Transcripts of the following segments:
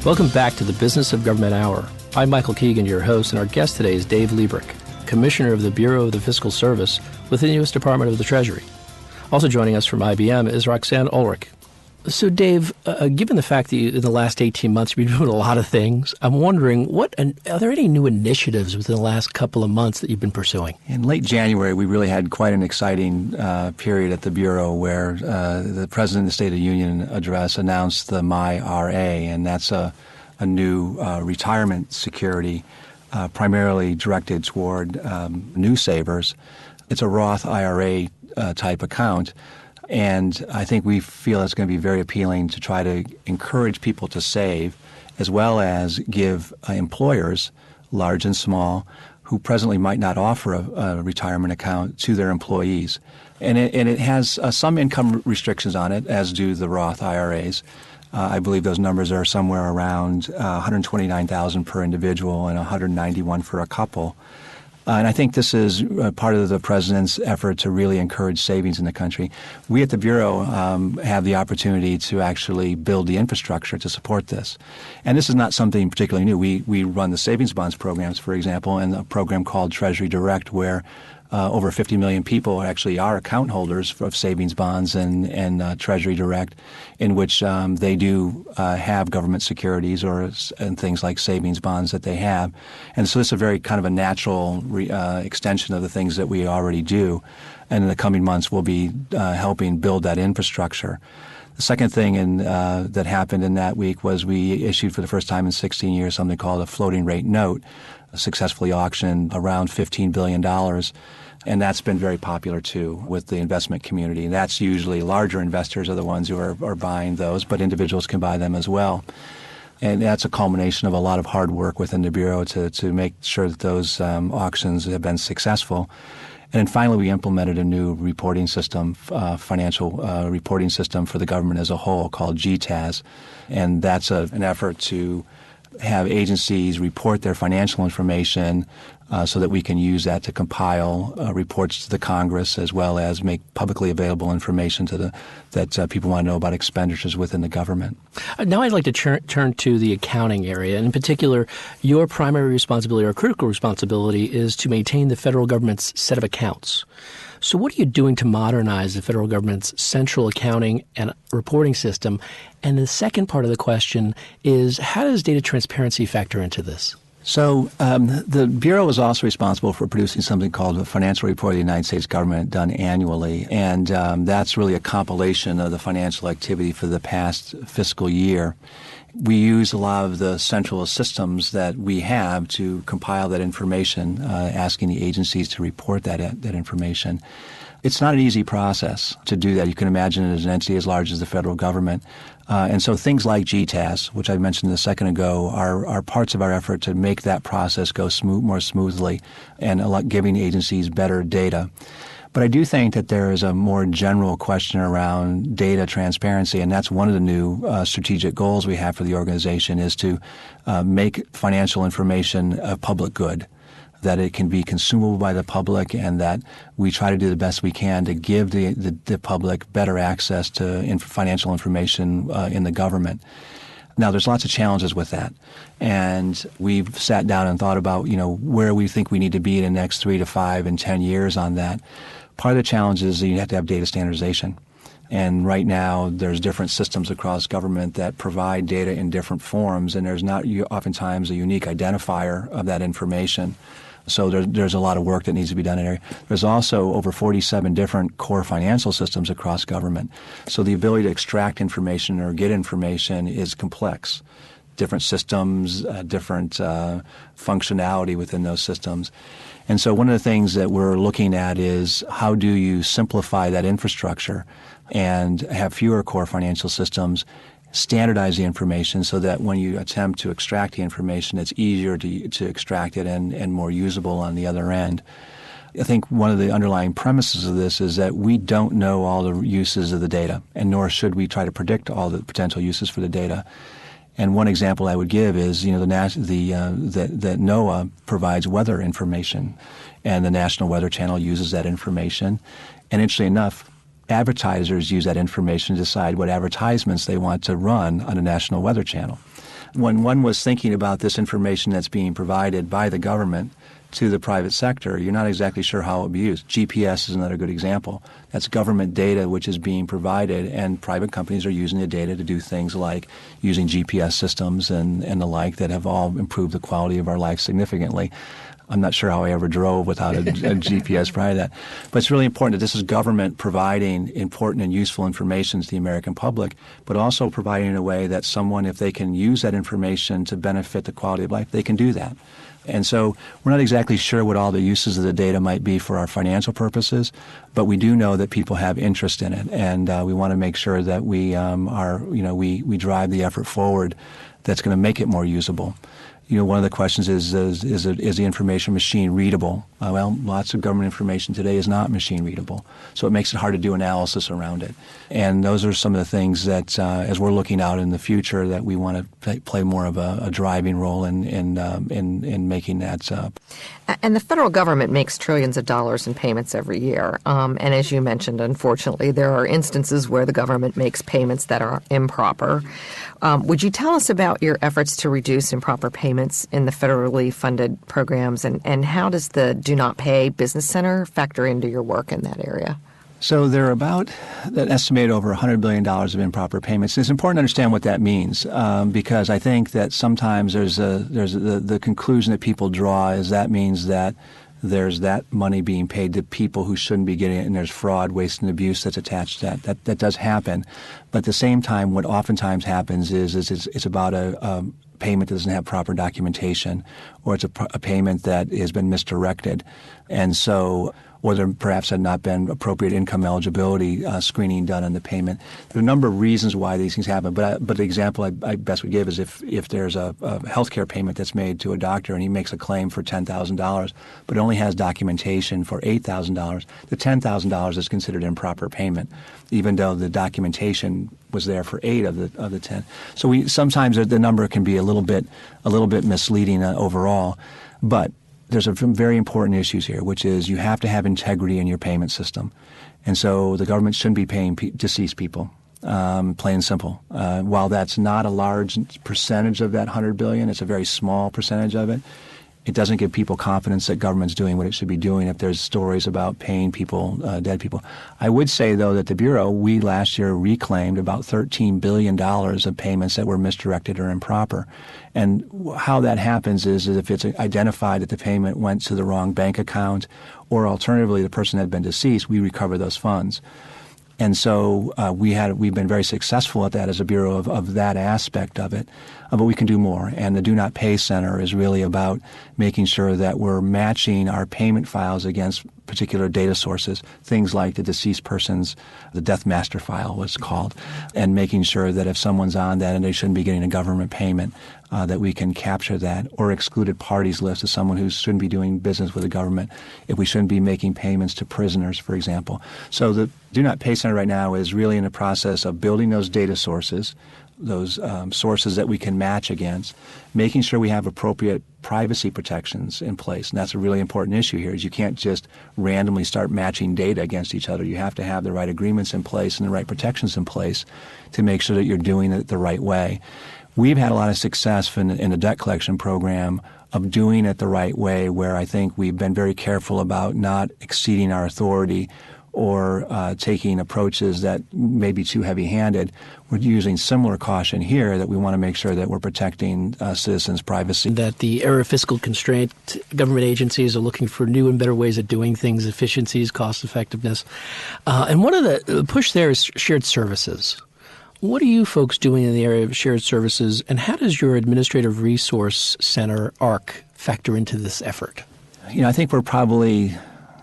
Welcome back to the Business of Government Hour. I'm Michael Keegan, your host, and our guest today is Dave Lebryk, Commissioner of the Bureau of the Fiscal Service within the U.S. Department of the Treasury. Also joining us from IBM is Roxanne Ulrich. So, Dave, given the fact that in the last 18 months you've been doing a lot of things, I'm wondering, are there any new initiatives within the last couple of months that you've been pursuing? In late January, we really had quite an exciting period at the Bureau where the President of the State of the Union address announced the myRA, and that's a new retirement security primarily directed toward new savers. It's a Roth IRA type account. And I think we feel it's going to be very appealing to try to encourage people to save, as well as give employers, large and small, who presently might not offer a retirement account to their employees. And it has some income restrictions on it, as do the Roth IRAs. I believe those numbers are somewhere around $129,000 per individual and $191,000 for a couple. And I think this is part of the President's effort to really encourage savings in the country. We at the Bureau have the opportunity to actually build the infrastructure to support this. And this is not something particularly new. We run the savings bonds programs, for example, and a program called Treasury Direct, where over 50 million people actually are account holders of savings bonds and Treasury Direct, in which they do have government securities and things like savings bonds that they have. And so it's a very kind of a natural extension of the things that we already do. And in the coming months, we'll be helping build that infrastructure. The second thing that happened in that week was we issued for the first time in 16 years something called a floating rate note, successfully auctioned around $15 billion. And that's been very popular, too, with the investment community. And that's usually larger investors are the ones who are buying those, but individuals can buy them as well. And that's a culmination of a lot of hard work within the Bureau to make sure that those auctions have been successful. And then finally, we implemented a new reporting system, financial reporting system for the government as a whole called GTAS. And that's an effort to have agencies report their financial information so that we can use that to compile reports to the Congress, as well as make publicly available information that people want to know about expenditures within the government. Now I'd like to turn to the accounting area. In particular, your primary responsibility or critical responsibility is to maintain the federal government's set of accounts. So what are you doing to modernize the federal government's central accounting and reporting system? And the second part of the question is, how does data transparency factor into this? So the Bureau is also responsible for producing something called the Financial Report of the United States Government, done annually. And that's really a compilation of the financial activity for the past fiscal year. We use a lot of the central systems that we have to compile that information, asking the agencies to report that information. It's not an easy process to do that. You can imagine it as an entity as large as the federal government. And so things like GTAS, which I mentioned a second ago, are parts of our effort to make that process go more smoothly and giving agencies better data. But I do think that there is a more general question around data transparency, and that's one of the new strategic goals we have for the organization, is to make financial information a public good, that it can be consumable by the public, and that we try to do the best we can to give the public better access to financial information in the government. Now, there's lots of challenges with that, and we've sat down and thought about, where we think we need to be in the next 3 to 5 and 10 years on that. Part of the challenge is that you have to have data standardization. And right now, there's different systems across government that provide data in different forms, and there's not oftentimes a unique identifier of that information. So there's a lot of work that needs to be done in there. There's also over 47 different core financial systems across government. So the ability to extract information or get information is complex. Different systems, different functionality within those systems. And so one of the things that we're looking at is, how do you simplify that infrastructure and have fewer core financial systems, standardize the information so that when you attempt to extract the information, it's easier to extract it and more usable on the other end. I think one of the underlying premises of this is that we don't know all the uses of the data, and nor should we try to predict all the potential uses for the data. And one example I would give is, that NOAA provides weather information, and the National Weather Channel uses that information. And interestingly enough, advertisers use that information to decide what advertisements they want to run on the National Weather Channel. when one was thinking about this information that's being provided by the government to the private sector, you're not exactly sure how it will be used. GPS is another good example. That's government data which is being provided, and private companies are using the data to do things like using GPS systems and the like that have all improved the quality of our life significantly. I'm not sure how I ever drove without a GPS prior to that. But it's really important that this is government providing important and useful information to the American public, but also providing in a way that someone, if they can use that information to benefit the quality of life, they can do that. And so we're not exactly sure what all the uses of the data might be for our financial purposes, but we do know that people have interest in it, and we want to make sure that we we drive the effort forward that's going to make it more usable. One of the questions is the information machine readable? Well, lots of government information today is not machine readable, so it makes it hard to do analysis around it. And those are some of the things that, as we're looking out in the future, that we want to play more of a driving role in making that. And the federal government makes trillions of dollars in payments every year. And as you mentioned, unfortunately, there are instances where the government makes payments that are improper. Would you tell us about your efforts to reduce improper payments in the federally funded programs, and how does the Do Not Pay Business Center factor into your work in that area? So there are about an estimated over $100 billion of improper payments. It's important to understand what that means, because I think that sometimes there's the conclusion that people draw is that means that there's that money being paid to people who shouldn't be getting it, and there's fraud, waste, and abuse that's attached to that. That does happen. But at the same time, what oftentimes happens is it's about a payment that doesn't have proper documentation, or it's a payment that has been misdirected. And so, or there perhaps had not been appropriate income eligibility screening done on the payment. There are a number of reasons why these things happen, but the example I best would give is if there's a healthcare payment that's made to a doctor and he makes a claim for $10,000, but only has documentation for $8,000, the $10,000 is considered improper payment, even though the documentation was there for 8 of the 10. So sometimes the number can be a little bit misleading overall, but there's some very important issues here, which is you have to have integrity in your payment system. And so the government shouldn't be paying deceased people, plain and simple. While that's not a large percentage of that $100 billion, it's a very small percentage of it. It doesn't give people confidence that government's doing what it should be doing if there's stories about paying people, dead people. I would say, though, that the Bureau, we last year reclaimed about $13 billion of payments that were misdirected or improper. And how that happens is if it's identified that the payment went to the wrong bank account, or alternatively the person had been deceased, we recover those funds. And so we've been very successful at that as a Bureau of that aspect of it, but we can do more. And the Do Not Pay Center is really about making sure that we're matching our payment files against particular data sources, things like the deceased person's, the death master file was called, and making sure that if someone's on that and they shouldn't be getting a government payment, that we can capture that, or excluded parties list of someone who shouldn't be doing business with the government, if we shouldn't be making payments to prisoners, for example. So the Do Not Pay Center right now is really in the process of building those data sources, those sources that we can match against, making sure we have appropriate privacy protections in place. And that's a really important issue here, is you can't just randomly start matching data against each other. You have to have the right agreements in place and the right protections in place to make sure that you're doing it the right way. We've had a lot of success in the debt collection program of doing it the right way, where I think we've been very careful about not exceeding our authority or taking approaches that may be too heavy-handed. We're using similar caution here, that we want to make sure that we're protecting citizens' privacy. That the era of fiscal constraint, government agencies are looking for new and better ways of doing things, efficiencies, cost-effectiveness. And one of the push there is shared services. What are you folks doing in the area of shared services, and how does your Administrative Resource Center, ARC, factor into this effort? I think we're probably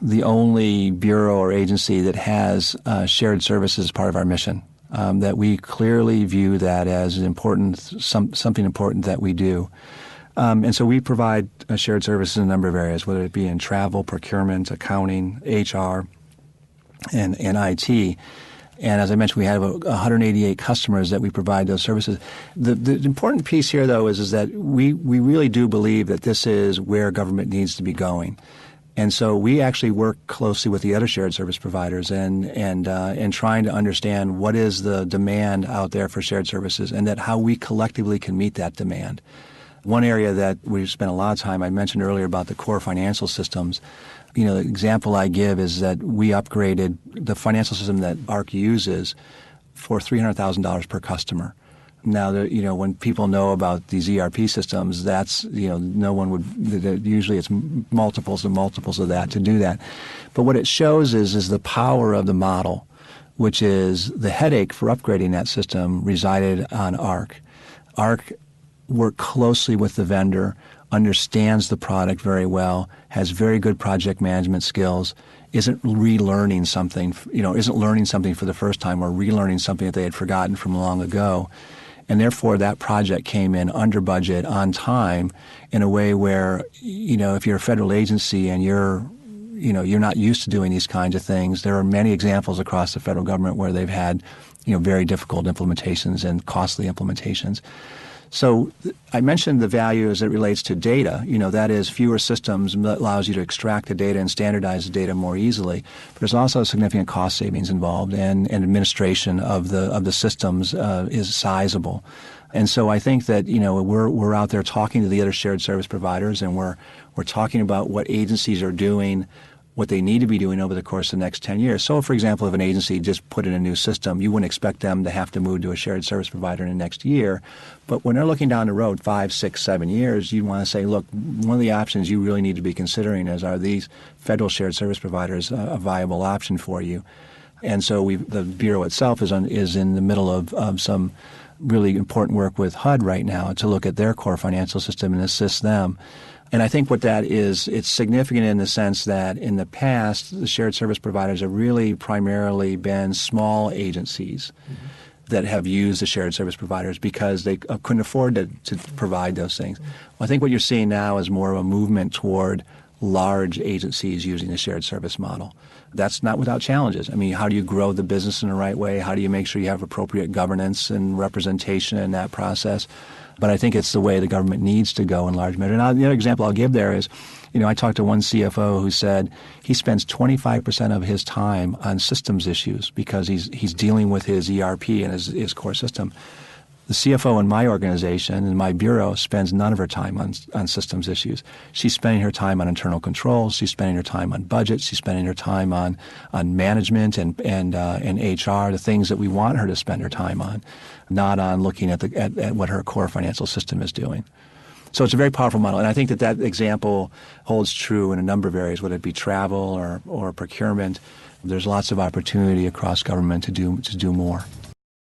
the only bureau or agency that has shared services as part of our mission, that we clearly view that as important, something important that we do. And so we provide shared services in a number of areas, whether it be in travel, procurement, accounting, HR, and IT. And as I mentioned, we have 188 customers that we provide those services. The important piece here, though, is that we really do believe that this is where government needs to be going. And so we actually work closely with the other shared service providers and trying to understand what is the demand out there for shared services and that how we collectively can meet that demand. One area that we've spent a lot of time, I mentioned earlier about the core financial systems. The example I give is that we upgraded the financial system that ARC uses for $300,000 per customer. Now, when people know about these ERP systems, that's, no one would, usually it's multiples and multiples of that to do that. But what it shows is the power of the model, which is the headache for upgrading that system resided on ARC. ARC worked closely with the vendor, understands the product very well, has very good project management skills, isn't relearning something, isn't learning something for the first time or relearning something that they had forgotten from long ago. And therefore, that project came in under budget, on time, in a way where, if you're a federal agency and you're not used to doing these kinds of things, there are many examples across the federal government where they've had, very difficult implementations and costly implementations. So I mentioned the value as it relates to data. That is fewer systems that allows you to extract the data and standardize the data more easily. But there's also significant cost savings involved, and administration of the systems is sizable. And so I think that we're out there talking to the other shared service providers, and we're talking about what agencies are doing, what they need to be doing over the course of the next 10 years. So, for example, if an agency just put in a new system, you wouldn't expect them to have to move to a shared service provider in the next year. But when they're looking down the road 5, 6, 7 years, you want to say, look, one of the options you really need to be considering are these federal shared service providers a viable option for you? And so the Bureau itself is in the middle of some really important work with HUD right now to look at their core financial system and assist them. And I think what that is, it's significant in the sense that in the past, the shared service providers have really primarily been small agencies that have used the shared service providers because they couldn't afford to provide those things. Well, I think what you're seeing now is more of a movement toward large agencies using the shared service model. That's not without challenges. I mean, how do you grow the business in the right way? How do you make sure you have appropriate governance and representation in that process? But I think it's the way the government needs to go in large measure. And the other example I'll give there is, I talked to one CFO who said he spends 25% of his time on systems issues because he's dealing with his ERP and his core system. The CFO in my organization, in my bureau, spends none of her time on systems issues. She's spending her time on internal controls. She's spending her time on budgets. She's spending her time on management and HR, the things that we want her to spend her time on, not on looking at what her core financial system is doing. So it's a very powerful model, and I think that example holds true in a number of areas, whether it be travel or procurement. There's lots of opportunity across government to do more.